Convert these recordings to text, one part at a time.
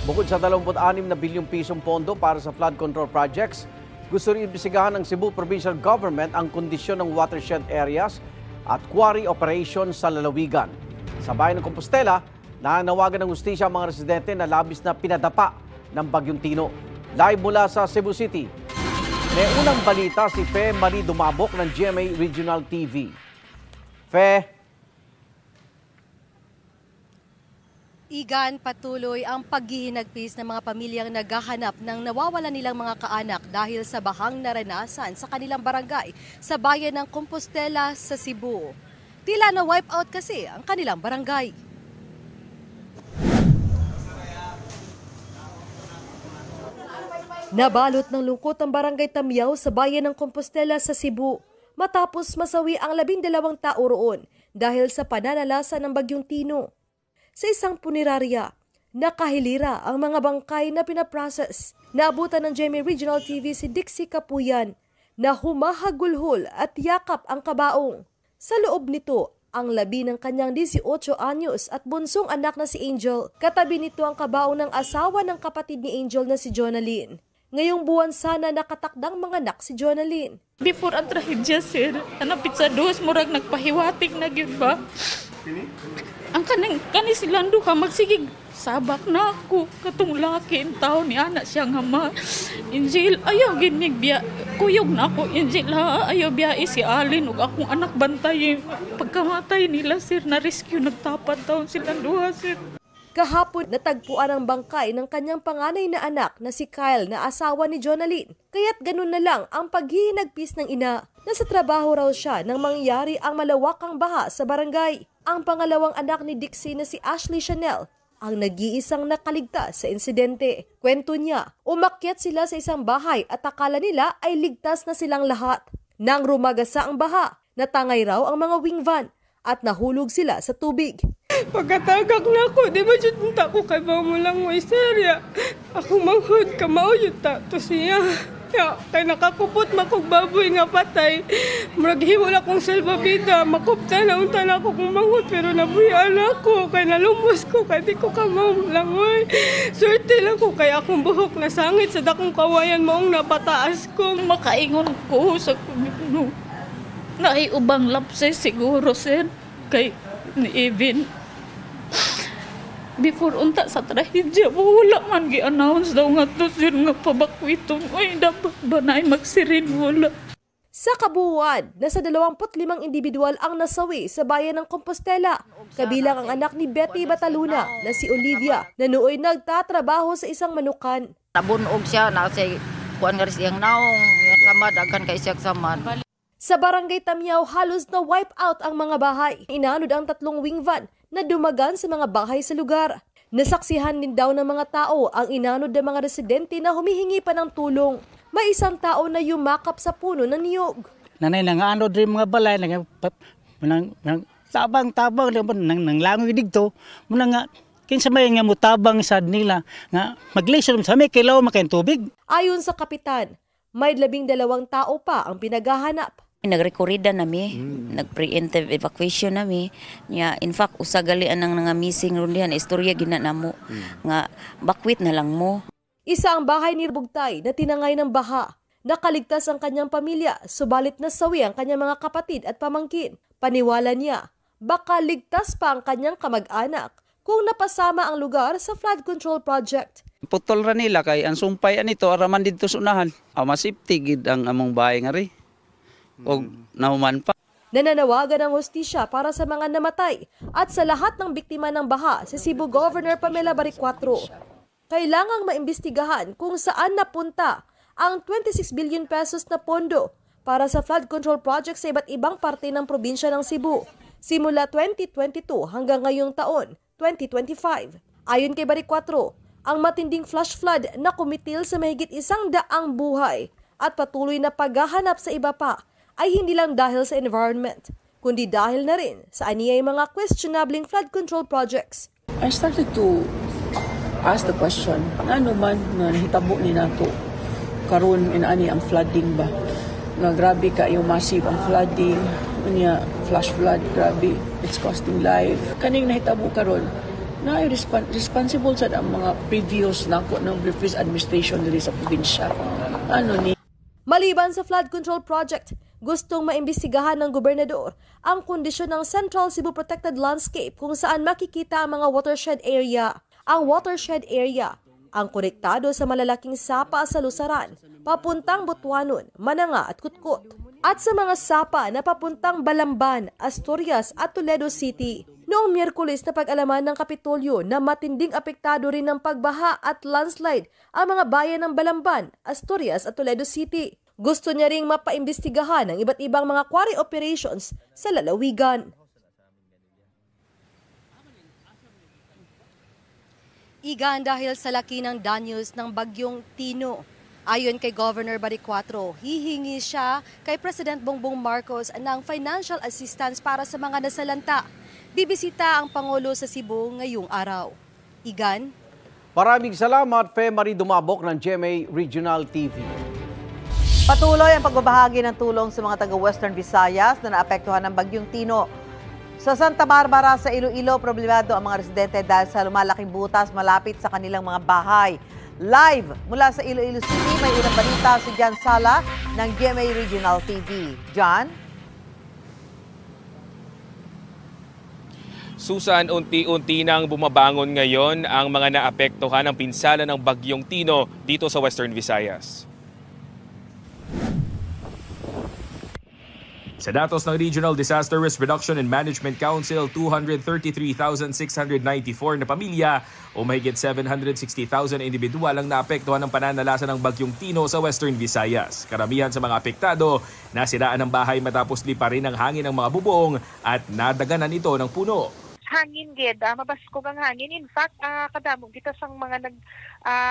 Bukod sa 26 na bilyong pisong pondo para sa flood control projects, gusto rin imbisigahan ng Cebu Provincial Government ang kondisyon ng watershed areas at quarry operations sa lalawigan. Sa bayan ng Compostela, nananawagan ng hustisya ang mga residente na labis na pinadapa ng Bagyong Tino. Live mula sa Cebu City, may unang balita si Fe Marie Dumabok ng GMA Regional TV. Fe. Igan, patuloy ang paghihinagpis ng mga pamilyang naghahanap ng nawawalan nilang mga kaanak dahil sa bahang naranasan sa kanilang barangay sa bayan ng Compostela sa Cebu. Tila na wipe out kasi ang kanilang barangay. Nabalot ng lungkot ang barangay Tamyaw sa bayan ng Compostela sa Cebu matapos masawi ang 12 tao roon dahil sa pananalasa ng Bagyong Tino. Sa isang punerarya, nakahilira ang mga bangkay na pinaprocess. Naabutan ng GMA Regional TV si Dixie Kapuyan na humahagulhol at yakap ang kabaong. Sa loob nito, ang labi ng kanyang 18 anyos at bunsong anak na si Angel. Katabi nito ang kabaong ng asawa ng kapatid ni Angel na si Jonalyn. Ngayong buwan sana nakatakdang mga anak si Jonalyn. Before ang trahedya, sir, anapit sa dos, murag nagpahiwatig na yun ba? Ang kani silang duha magsigig sabak na ako katong laki ang tao ni anak siyang ama. Angel, ayaw ginig biya. Kuyog na ako, Angel ha. Ayaw biya si Alin ug akong anak bantay. Pagkamatay nila, sir, na rescue nagtapat taon silang duha, sir. Kahapon natagpuan ang bangkay ng kanyang panganay na anak na si Kyle na asawa ni Jonalyn. Kaya't ganun na lang ang paghihinagpis ng ina. Nasa trabaho raw siya nang mangyari ang malawakang baha sa barangay. Ang pangalawang anak ni Dixie na si Ashley Chanel ang nag-iisang nakaligtas sa insidente. Kwento niya, umakyat sila sa isang bahay at akala nila ay ligtas na silang lahat. Nang rumagasa ang baha, natangay raw ang mga wing van at nahulog sila sa tubig. Pagkatagak na ako, di ba dyan ko kay Bamulang mo istorya. Ako manghod ka mauyot to siya. Kay nakakupot makog baboy nga patay. Muraghimol akong salbabida, makupta na unta na ako kung manghod pero nabuyan ako. Kay nalumos ko, kay di ko kamamlangoy. Swerte lang ko kay akong buhok na sangit sa dakong kawayan moong napataas ko. Makaingon ko sa kumino. Naiubang lapses siguro, sir, kay ni Evan. Before unta sa trahedya, wala man gi-announce daw nga to sir nga pabakwiton. Uy, dapat ba na ay magsirin wala. Sa kabuuan, nasa 25 individual ang nasawi sa bayan ng Compostela. Kabilang ang anak ni Betty Bataluna na si Olivia na nooy nagtatrabaho sa isang manukan. Nabunog siya na say kuan nga siyang naong yan samad agkan kay siya samad. Sa barangay Tamyaw, halos na wipe out ang mga bahay. Inanod ang 3 wing van na dumagan sa mga bahay sa lugar. Nasaksihan din daw ng mga tao ang inanod ng mga residente na humihingi pa ng tulong. May isang tao na yumakap sa puno ng niyog. Nanay nang anod rin mga balay, tabang-tabang, nang langoy digto, muna nga, kinsa may nga mutabang sad nila, nga maglisod sa may kilaw makain tubig. Ayon sa kapitan, may 12 tao pa ang pinaghahanap. Nagrekorida nami, nag-preemptive evacuation nami. In fact, usagalian ang nga missing ron diyan, istorya ginanamo nga bakwit na lang mo. Isa ang bahay ni Bugtay na tinangay ng baha. Nakaligtas ang kanyang pamilya, subalit nasawi ang kanyang mga kapatid at pamangkin. Paniwala niya, baka ligtas pa ang kanyang kamag-anak kung napasama ang lugar sa flood control project. Putol ra nila kay ang sumpay anito araman didto sa unahan. Masipti gid ang among bahay nga ri. O nahuman pa. Nananawagan ang hustisya para sa mga namatay at sa lahat ng biktima ng baha si Cebu Governor Pamela Baricuatro. Kailangang maimbestigahan kung saan napunta ang 26 billion pesos na pondo para sa flood control project sa iba't ibang parte ng probinsya ng Cebu simula 2022 hanggang ngayong taon, 2025. Ayon kay Baricuatro, ang matinding flash flood na kumitil sa mahigit 100 buhay at patuloy na paghahanap sa iba pa ay hindi lang dahil sa environment, kundi dahil na rin sa aniyay mga questionabling flood control projects. I started to ask the question, ano man na nahitabo ni nato karon inani ang flooding ba? Nga grabe kayo massive ang flooding, flash flood, grabe, it's costing life. Kaning nahitabo karon na responsible sa mga previous nako ng previous administration diri sa probinsya. Maliban sa flood control project, gustong maimbestigahan ng gobernador ang kondisyon ng Central Cebu Protected Landscape kung saan makikita ang mga watershed area. Ang watershed area ang konektado sa malalaking sapa sa lusaran, papuntang Butuanon, Mananga at Kutkot, at sa mga sapa na papuntang Balamban, Asturias at Toledo City. Noong Miyerkules na pag-alaman ng Kapitolyo na matinding apektado rin ng pagbaha at landslide ang mga bayan ng Balamban, Asturias at Toledo City. Gusto niya ring mapaimbestigahan ang iba't ibang mga quarry operations sa lalawigan. Igan, dahil sa laki ng danyos ng bagyong Tino. Ayon kay Governor Baricuatro, hihingi siya kay President Bongbong Marcos ng financial assistance para sa mga nasalanta. Bibisita ang Pangulo sa Cebu ngayong araw. Igan? Maraming salamat, Fe Marie Dumabok ng GMA Regional TV. Patuloy ang pagbabahagi ng tulong sa mga taga-Western Visayas na naapektuhan ng bagyong Tino. Sa Santa Barbara sa Iloilo, problemado ang mga residente dahil sa lumalaking butas malapit sa kanilang mga bahay. Live mula sa Iloilo City, may unang balita si John Sala ng GMA Regional TV. John? Susan, unti-unti nang bumabangon ngayon ang mga naapektuhan ng pinsala ng bagyong Tino dito sa Western Visayas. Sa datos ng Regional Disaster Risk Reduction and Management Council, 233,694 na pamilya o mahigit 760,000 individual ang naapektuhan ng pananalasa ng bagyong Tino sa Western Visayas. Karamihan sa mga apektado, nasiraan ng bahay matapos liparin ng hangin ng mga bubong at nadaganan ito ng puno. Hangin gid, mabaskog ang hangin. In fact, kadamog kita sang mga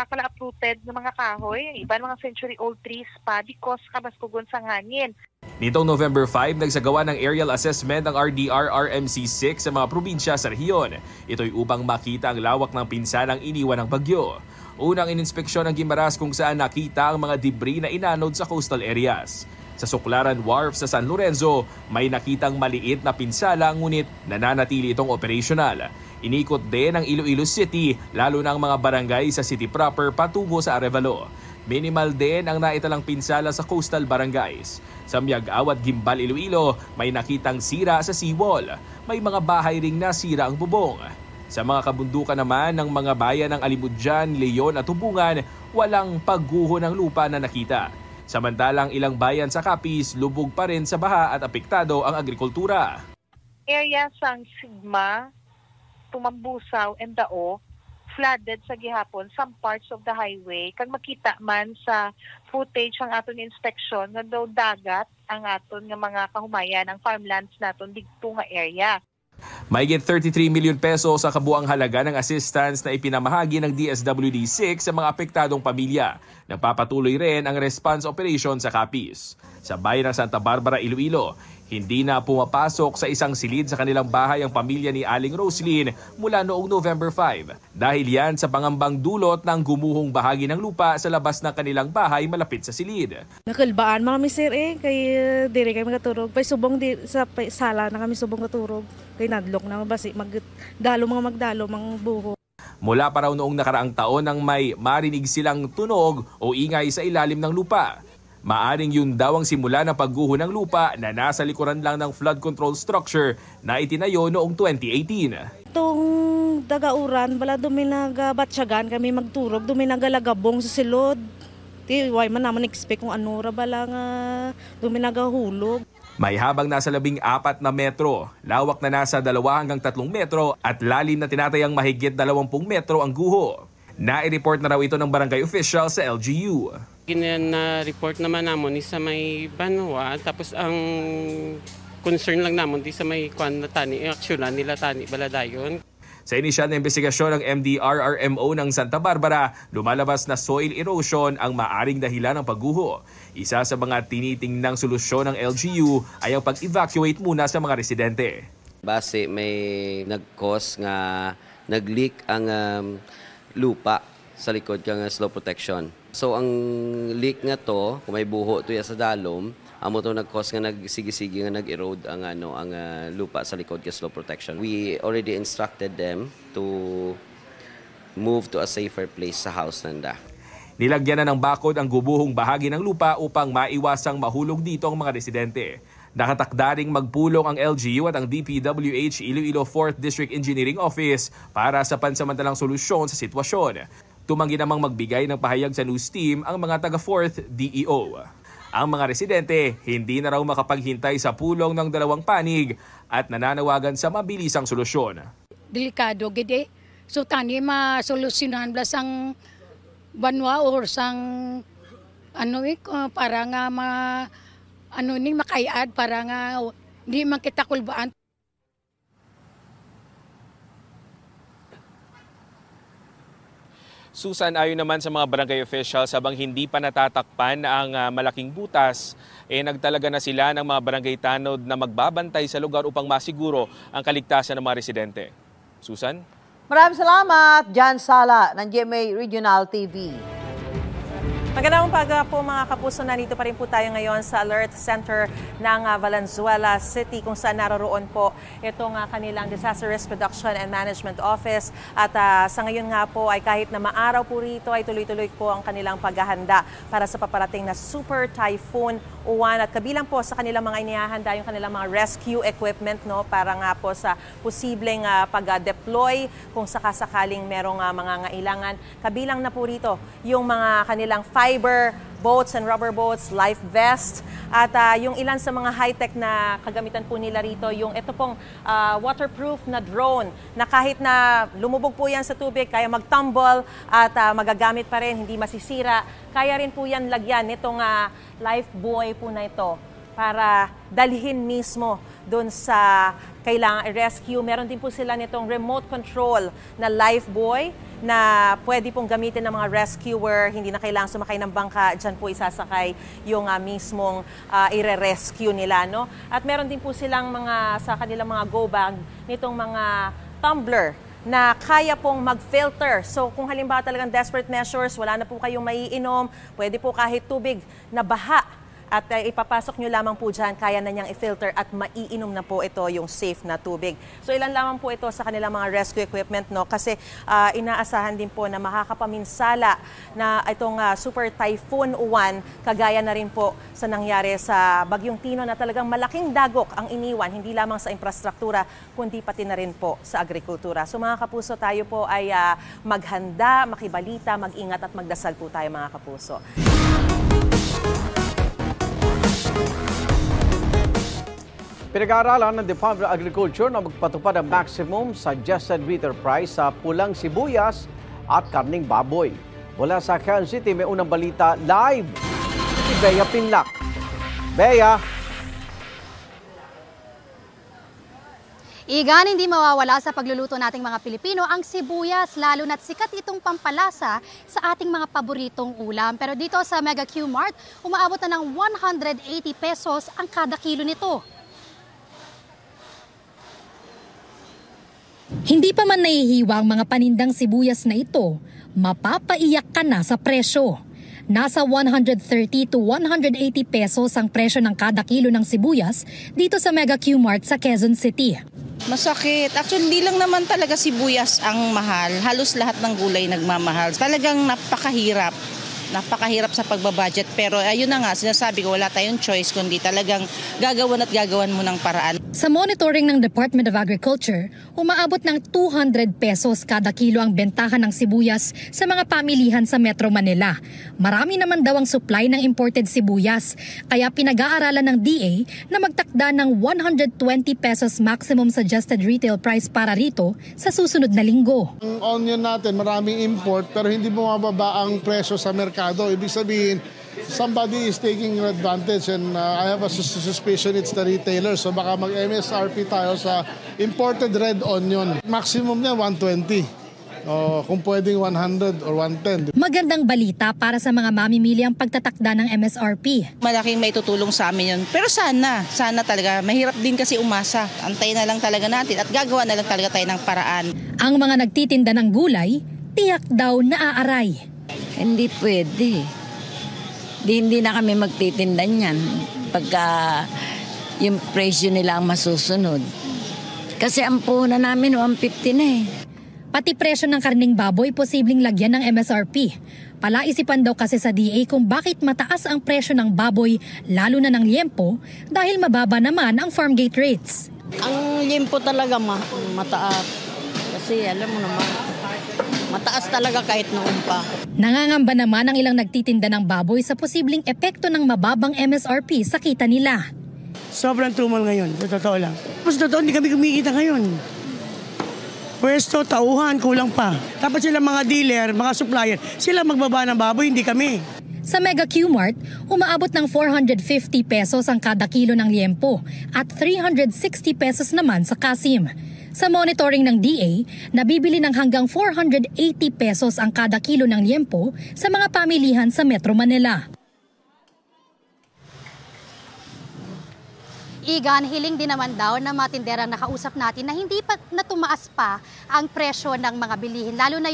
kala-uprooted na mga kahoy, iban mga century-old trees pa because kabaskogon sang hangin. Nitong November 5, nagsagawa ng aerial assessment ang RDR-RMC6 sa mga probinsya sa rehiyon. Ito'y upang makita ang lawak ng pinsalang iniwan ng bagyo. Unang ininspeksyon ng Guimaras kung saan nakita ang mga debris na inanod sa coastal areas. Sa Suklaran Wharf sa San Lorenzo, may nakitang maliit na pinsala ngunit nananatili itong operational. Inikot din ang Iloilo City, lalo na ang mga barangay sa city proper patungo sa Arevalo. Minimal din ang naitalang pinsala sa coastal barangays. Sa Miag-Aw at Gimbal, Iloilo, may nakitang sira sa seawall. May mga bahay ring nasira ang bubong. Sa mga kabundukan naman ng mga bayan ng Alimudjan, Leon at Tubungan, walang pagguho ng lupa na nakita. Samantalang ilang bayan sa Capiz, lubog pa rin sa baha at apektado ang agrikultura. Area sang Sigma, Tumambusaw, and Dao, flooded sa gihapon some parts of the highway. Kag makita man sa footage ang aton inspection nga daw dagat ang aton nga mga kahumayan ang farmlands naton didto nga area. Mahigit 33 milyon pesos sa kabuang halaga ng assistance na ipinamahagi ng DSWD-6 sa mga apektadong pamilya. Nagpapatuloy rin ang response operation sa Capiz. Sa bayan ng Santa Barbara, Iloilo, hindi na pumapasok sa isang silid sa kanilang bahay ang pamilya ni Aling Roslyn mula noong November 5. Dahil yan sa pangambang dulot ng gumuhong bahagi ng lupa sa labas ng kanilang bahay malapit sa silid. Nakalbaan mga mister kay dire kay magaturog. Pay subong sa sala na kami subong katurog. Kay nadlok na mabasi magdalo mga buho. Mula pa raw noong nakaraang taon nang may marinig silang tunog o ingay sa ilalim ng lupa. Maaring yun daw ang simula ng pagguho ng lupa na nasa likuran lang ng flood control structure na itinayo noong 2018. Itong dagauran, bala duminagabatsyagan kami magturog, duminagalagabong sa silod. Why man naman expect kung ano ra bala nga duminagahulog. May habang nasa 14 na metro, lawak na nasa 2 hanggang 3 metro at lalim na tinatayang mahigit 20 metro ang guho. Nai-report na raw ito ng barangay official sa LGU. Na-report naman namon sa may Banwa, tapos ang concern lang namon di sa may kwan na tani, actually nila tani baladayon. Sa inisyal na investigasyon ng MDRRMO ng Santa Barbara, lumalabas na soil erosion ang maaring dahilan ng pagguho. Isa sa mga tinitingnang solusyon ng LGU ay ang pag-evacuate muna sa mga residente. Base may nag-cause nga nag-leak ang lupa sa likod ng slow protection. So ang leak nga to, kung may buho to sa dalom, amo to nag-cause nga nagsigi-sige nga nag-erode ang lupa sa likod kay slow protection. We already instructed them to move to a safer place sa house nanda. Nilagyan na ng bakod ang gubuhong bahagi ng lupa upang maiwasang mahulog dito ang mga residente. Nakatakda ring magpulong ang LGU at ang DPWH Iloilo 4th District Engineering Office para sa pansamantalang solusyon sa sitwasyon. Tumanggi namang magbigay ng pahayag sa news team ang mga taga 4th DEO. Ang mga residente hindi na raw makapaghintay sa pulong ng dalawang panig at nananawagan sa mabilisang solusyon. Delikado gede. So tani masolusyonan blas ang banwa or sang para nga makayad para nga hindi man kita kulbaan. Susan, ayon naman sa mga barangay officials, habang hindi pa natatakpan ang malaking butas, nagtalaga na sila ng mga barangay tanod na magbabantay sa lugar upang masiguro ang kaligtasan ng mga residente. Susan? Maraming salamat, Jan Sala ng GMA Regional TV. Magandang umaga po mga kapuso, nandito pa rin po tayo ngayon sa Alert Center ng Valenzuela City kung saan naroroon po itong kanilang Disaster Risk Reduction and Management Office at sa ngayon nga po ay kahit na maaraw po rito ay tuloy-tuloy po ang kanilang paghahanda para sa paparating na Super Typhoon Uwan at kabilang po sa kanilang mga inihahanda yung kanilang mga rescue equipment para nga po sa posibleng pag-deploy kung sakasakaling merong mga ngailangan. Kabilang na po rito yung mga kanilang fiber boats and rubber boats, life vest, at yung ilan sa mga high-tech na kagamitan po nila rito, yung ito pong waterproof na drone na kahit na lumubog po yan sa tubig, kaya mag-tumble at magagamit pa rin, hindi masisira. Kaya rin po yan lagyan nitong life buoy po na ito para dalhin mismo doon sa kailangan i-rescue. Meron din po sila nitong remote control na life buoy na pwede pong gamitin ng mga rescuer, hindi na kailangan sumakay ng bangka, dyan po isasakay yung mismong ire-rescue nila. No? At meron din po silang sa kanilang mga go bag, nitong mga tumbler na kaya pong mag-filter. So kung halimbawa talagang desperate measures, wala na po kayong maiinom, pwede po kahit tubig na baha at ipapasok nyo lamang po dyan, kaya na niyang i-filter at maiinom na po ito yung safe na tubig. So ilan lamang po ito sa kanilang mga rescue equipment, no? Kasi inaasahan din po na makakapaminsala na itong Super Typhoon Uwan, kagaya na rin po sa nangyari sa Bagyong Tino na talagang malaking dagok ang iniwan, hindi lamang sa infrastruktura, kundi pati na rin po sa agrikultura. So mga kapuso, tayo po ay maghanda, makibalita, mag-ingat at magdasal po tayo mga kapuso. Pinag-aaralan ng Department of Agriculture na magpatupad ang maximum suggested retail price sa pulang sibuyas at karning baboy. Mula sa Quezon City, may unang balita live si Bea Pinlac. Bea! Igan, hindi mawawala sa pagluluto nating mga Pilipino ang sibuyas, lalo na't sikat itong pampalasa sa ating mga paboritong ulam. Pero dito sa Mega Q Mart, umaabot na ng 180 pesos ang kada kilo nito. Hindi pa man nahihiwa ang mga panindang sibuyas na ito, mapapaiyak ka na sa presyo. Nasa 130 to 180 pesos ang presyo ng kada kilo ng sibuyas dito sa Mega Q Mart sa Quezon City. Masakit. Actually, hindi lang naman talaga sibuyas ang mahal. Halos lahat ng gulay nagmamahal. Talagang napakahirap. Napakahirap sa pagbabudget. Pero ayun na nga, sinasabi ko, wala tayong choice kundi talagang gagawan at gagawan mo ng paraan. Sa monitoring ng Department of Agriculture, umaabot ng 200 pesos kada kilo ang bentahan ng sibuyas sa mga pamilihan sa Metro Manila. Marami naman daw ang supply ng imported sibuyas, kaya pinag-aaralan ng DA na magtakda ng 120 pesos maximum suggested retail price para rito sa susunod na linggo. Ang onion natin, maraming import pero hindi bumababa ang presyo sa merkado. Ibig sabihin, somebody is taking advantage and I have a suspicion it's the retailer. So baka mag-MSRP tayo sa imported red onion. Maximum niya 120. Kung pwedeng 100 or 110. Magandang balita para sa mga mamimili ang pagtatakda ng MSRP. Malaking may tutulong sa amin yun. Pero sana talaga. Mahirap din kasi umasa. Antayin na lang talaga natin at gagawa na lang talaga tayo ng paraan. Ang mga nagtitinda ng gulay, tiyak daw naaaray. Hindi pwede. hindi na kami magtitinda niyan pagka yung presyo nila ang masusunod. Kasi ang puhunan namin 150 na eh. Pati presyo ng karning baboy posibleng lagyan ng MSRP. Palaisipan daw kasi sa DA kung bakit mataas ang presyo ng baboy lalo na ng liempo dahil mababa naman ang farm gate rates. Ang liempo talaga mataas. Kasi alam mo naman, mataas talaga kahit noon pa. Nangangamba naman ang ilang nagtitinda ng baboy sa posibleng epekto ng mababang MSRP sa kita nila. Sobrang tumal ngayon, sa totoo lang. Mas totoo, hindi kami kumikita ngayon. Pwesto, tauhan, kulang pa. Dapat sila mga dealer, mga supplier, sila magbaba ng baboy, hindi kami. Sa Mega Q-Mart, umaabot ng 450 pesos ang kada kilo ng liempo at 360 pesos naman sa Kasim. Sa monitoring ng DA, nabibili ng hanggang 480 pesos ang kada kilo ng liempo sa mga pamilihan sa Metro Manila. Igan, hiling din naman daw na matinderang nakausap natin na hindi pa natumaas pa ang presyo ng mga bilihin, lalo na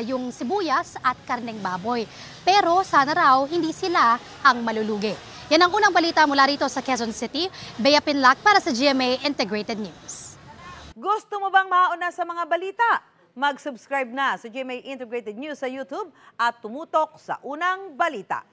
yung sibuyas at karneng baboy. Pero sana raw hindi sila ang malulugi. Yan ang unang balita mula rito sa Quezon City. Bea Pinlac para sa GMA Integrated News. Gusto mo bang mauna sa mga balita? Mag-subscribe na sa GMA Integrated News sa YouTube at tumutok sa unang balita.